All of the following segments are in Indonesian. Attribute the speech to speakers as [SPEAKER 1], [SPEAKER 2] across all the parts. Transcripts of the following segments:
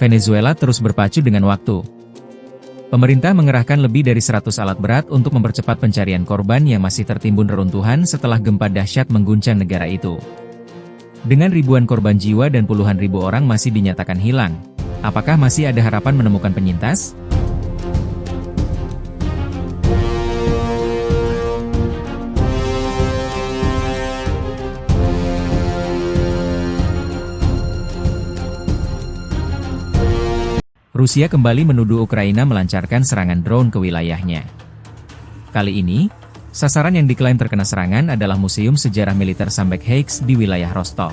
[SPEAKER 1] Venezuela terus berpacu dengan waktu. Pemerintah mengerahkan lebih dari 100 alat berat untuk mempercepat pencarian korban yang masih tertimbun reruntuhan setelah gempa dahsyat mengguncang negara itu. Dengan ribuan korban jiwa dan puluhan ribu orang masih dinyatakan hilang, apakah masih ada harapan menemukan penyintas? Rusia kembali menuduh Ukraina melancarkan serangan drone ke wilayahnya. Kali ini, sasaran yang diklaim terkena serangan adalah Museum Sejarah Militer Sambek Heights di wilayah Rostov.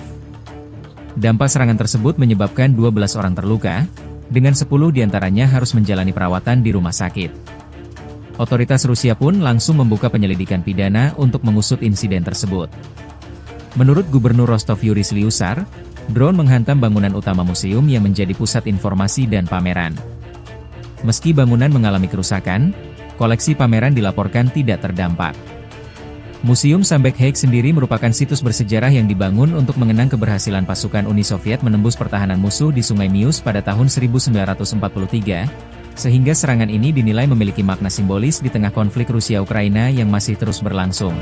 [SPEAKER 1] Dampak serangan tersebut menyebabkan 12 orang terluka, dengan 10 diantaranya harus menjalani perawatan di rumah sakit. Otoritas Rusia pun langsung membuka penyelidikan pidana untuk mengusut insiden tersebut. Menurut Gubernur Rostov Yuri Slyusar, drone menghantam bangunan utama museum yang menjadi pusat informasi dan pameran. Meski bangunan mengalami kerusakan, koleksi pameran dilaporkan tidak terdampak. Museum Sambek Heights sendiri merupakan situs bersejarah yang dibangun untuk mengenang keberhasilan pasukan Uni Soviet menembus pertahanan musuh di Sungai Mius pada tahun 1943, sehingga serangan ini dinilai memiliki makna simbolis di tengah konflik Rusia-Ukraina yang masih terus berlangsung.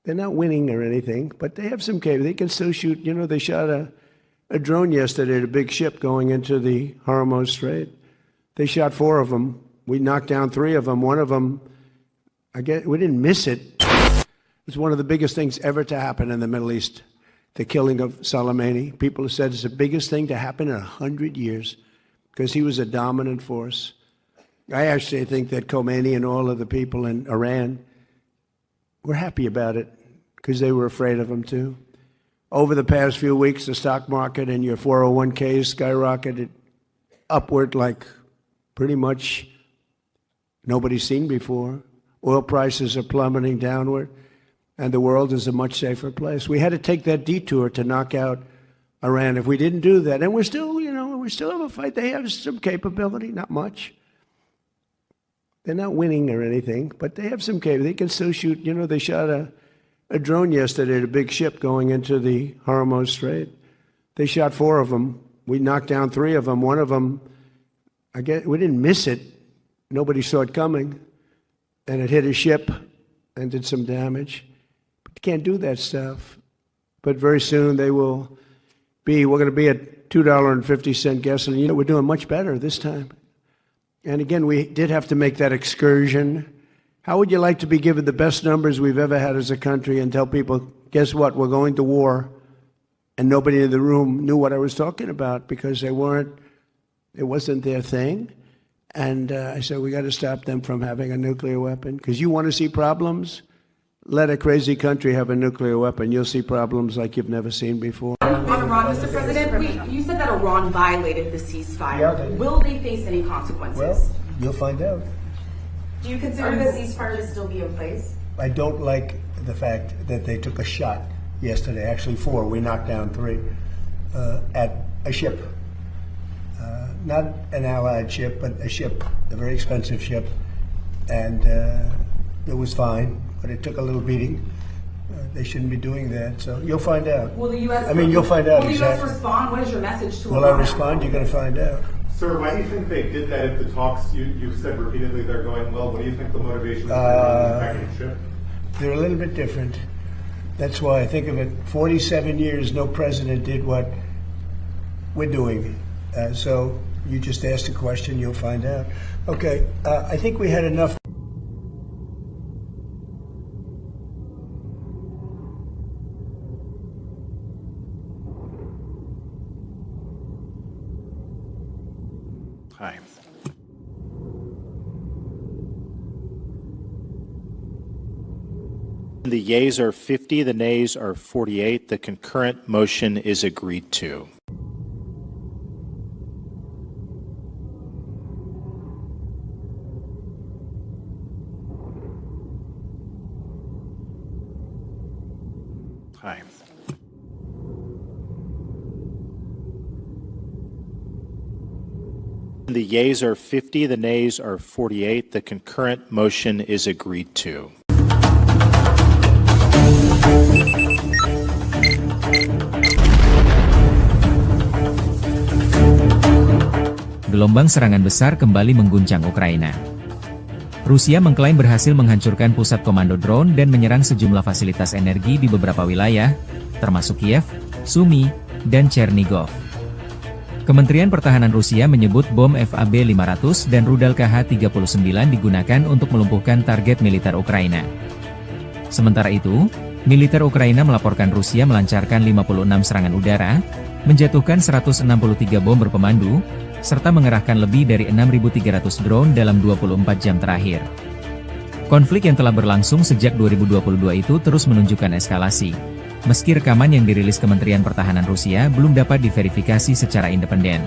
[SPEAKER 2] They're not winning or anything, but they have some capability. They can still shoot. You know, they shot a drone yesterday at a big ship going into the Hormuz Strait. They shot 4 of them. We knocked down 3 of them. One of them, I guess, we didn't miss it. It's one of the biggest things ever to happen in the Middle East, the killing of Soleimani. People have said it's the biggest thing to happen in 100 years because he was a dominant force. I actually think that Khomeini and all of the people in Iran were happy about it because they were afraid of him too. Over the past few weeks, the stock market and your 401ks skyrocketed upward like pretty much nobody's seen before. Oil prices are plummeting downward, and the world is a much safer place. We had to take that detour to knock out Iran. If we didn't do that, and we're still, we still have a fight. They have some capability, not much. They're not winning or anything, but they have some capability. They can still shoot. They shot a drone yesterday at a big ship going into the Hormuz Strait. They shot 4 of them. We knocked down 3 of them. One of them, I guess, we didn't miss it. Nobody saw it coming. And it hit a ship and did some damage. But you can't do that stuff. But very soon we're going to be at $2.50 gasoline. We're doing much better this time. And again, we did have to make that excursion. How would you like to be given the best numbers we've ever had as a country and tell people, guess what, we're going to war? And nobody in the room knew what I was talking about because it wasn't their thing. And I said, we got to stop them from having a nuclear weapon. Because you want to see problems? Let a crazy country have a nuclear weapon. You'll see problems like you've never seen before.
[SPEAKER 3] On Iran, Mr. President, you said that Iran violated the ceasefire.
[SPEAKER 2] Yeah,
[SPEAKER 3] Will they face any consequences?
[SPEAKER 2] Well, you'll find out.
[SPEAKER 3] Do you consider the ceasefire to still be in place?
[SPEAKER 2] I don't like the fact that they took a shot yesterday, actually 4, we knocked down 3, at a ship. Not an Allied ship, but a ship, a very expensive ship. And it was fine, but it took a little beating. They shouldn't be doing that, so you'll find out.
[SPEAKER 3] Will the U.S.
[SPEAKER 2] You'll find out
[SPEAKER 3] Will the
[SPEAKER 2] exactly.
[SPEAKER 3] U.S. respond? What is your message to
[SPEAKER 2] Will
[SPEAKER 3] Iran?
[SPEAKER 2] I respond? You're going to find out.
[SPEAKER 4] Sir, why do you think they did that if the talks, you've said repeatedly they're going well? What do you think the motivation is for attacking the ship?
[SPEAKER 2] They're a little bit different. That's why I think of it, 47 years, no president did what we're doing. So you just asked a question, you'll find out. Okay, I think we had enough.
[SPEAKER 5] Hi. The yeas are 50, the nays are 48. The concurrent motion is agreed to. Aye. The yeas are 50, the nays are 48. The concurrent motion is agreed to.
[SPEAKER 1] Gelombang serangan besar kembali mengguncang Ukraina. Rusia mengklaim berhasil menghancurkan pusat komando drone dan menyerang sejumlah fasilitas energi di beberapa wilayah, termasuk Kiev, Sumy, dan Chernigov. Kementerian Pertahanan Rusia menyebut bom FAB-500 dan rudal KH-39 digunakan untuk melumpuhkan target militer Ukraina. Sementara itu, militer Ukraina melaporkan Rusia melancarkan 56 serangan udara, menjatuhkan 163 bom berpemandu, serta mengerahkan lebih dari 6.300 drone dalam 24 jam terakhir. Konflik yang telah berlangsung sejak 2022 itu terus menunjukkan eskalasi. Meski rekaman yang dirilis Kementerian Pertahanan Rusia belum dapat diverifikasi secara independen.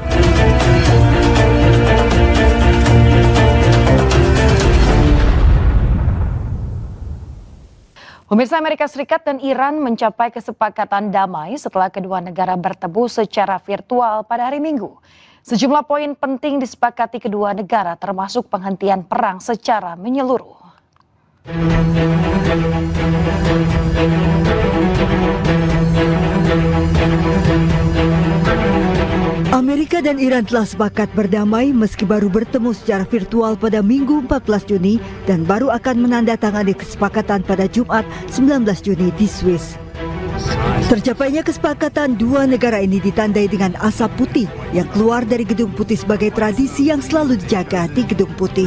[SPEAKER 6] Pemirsa, Amerika Serikat dan Iran mencapai kesepakatan damai setelah kedua negara bertemu secara virtual pada hari Minggu. Sejumlah poin penting disepakati kedua negara termasuk penghentian perang secara menyeluruh.
[SPEAKER 7] Amerika dan Iran telah sepakat berdamai meski baru bertemu secara virtual pada Minggu 14 Juni dan baru akan menandatangani kesepakatan pada Jumat 19 Juni di Swiss. Tercapainya kesepakatan dua negara ini ditandai dengan asap putih yang keluar dari Gedung Putih sebagai tradisi yang selalu dijaga di Gedung Putih.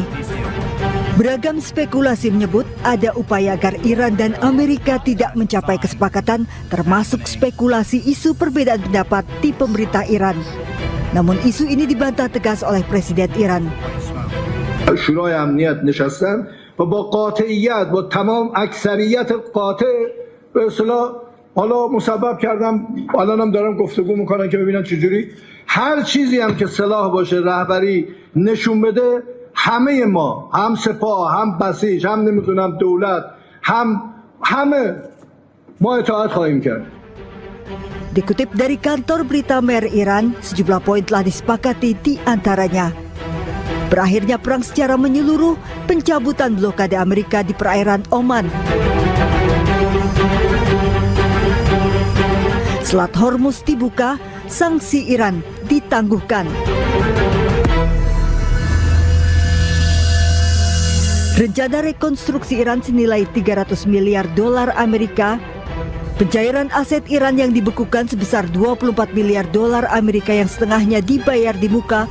[SPEAKER 7] Beragam spekulasi menyebut ada upaya agar Iran dan Amerika tidak mencapai kesepakatan, termasuk spekulasi isu perbedaan pendapat di pemerintah Iran. Namun isu ini dibantah tegas oleh Presiden Iran.
[SPEAKER 8] شورای امنیت نشستن و با قاطعیت با تمام اکثریت قاطع به اصطلاح حالا مسبب کردم الانم دارم گفتگو میکنن که ببینن چجوری هر چیزی هم که صلاح باشه رهبری نشون بده همه ما هم سپاه هم بسیج هم نمیدونم دولت همه ما اطاعت خواهیم کرد.
[SPEAKER 7] Dikutip dari kantor berita Mer Iran, sejumlah poin telah disepakati di antaranya. Berakhirnya perang secara menyeluruh, pencabutan blokade Amerika di perairan Oman. Selat Hormuz dibuka, sanksi Iran ditangguhkan. Rencana rekonstruksi Iran senilai 300 miliar dolar Amerika. Pencairan aset Iran yang dibekukan sebesar 24 miliar dolar Amerika yang setengahnya dibayar di muka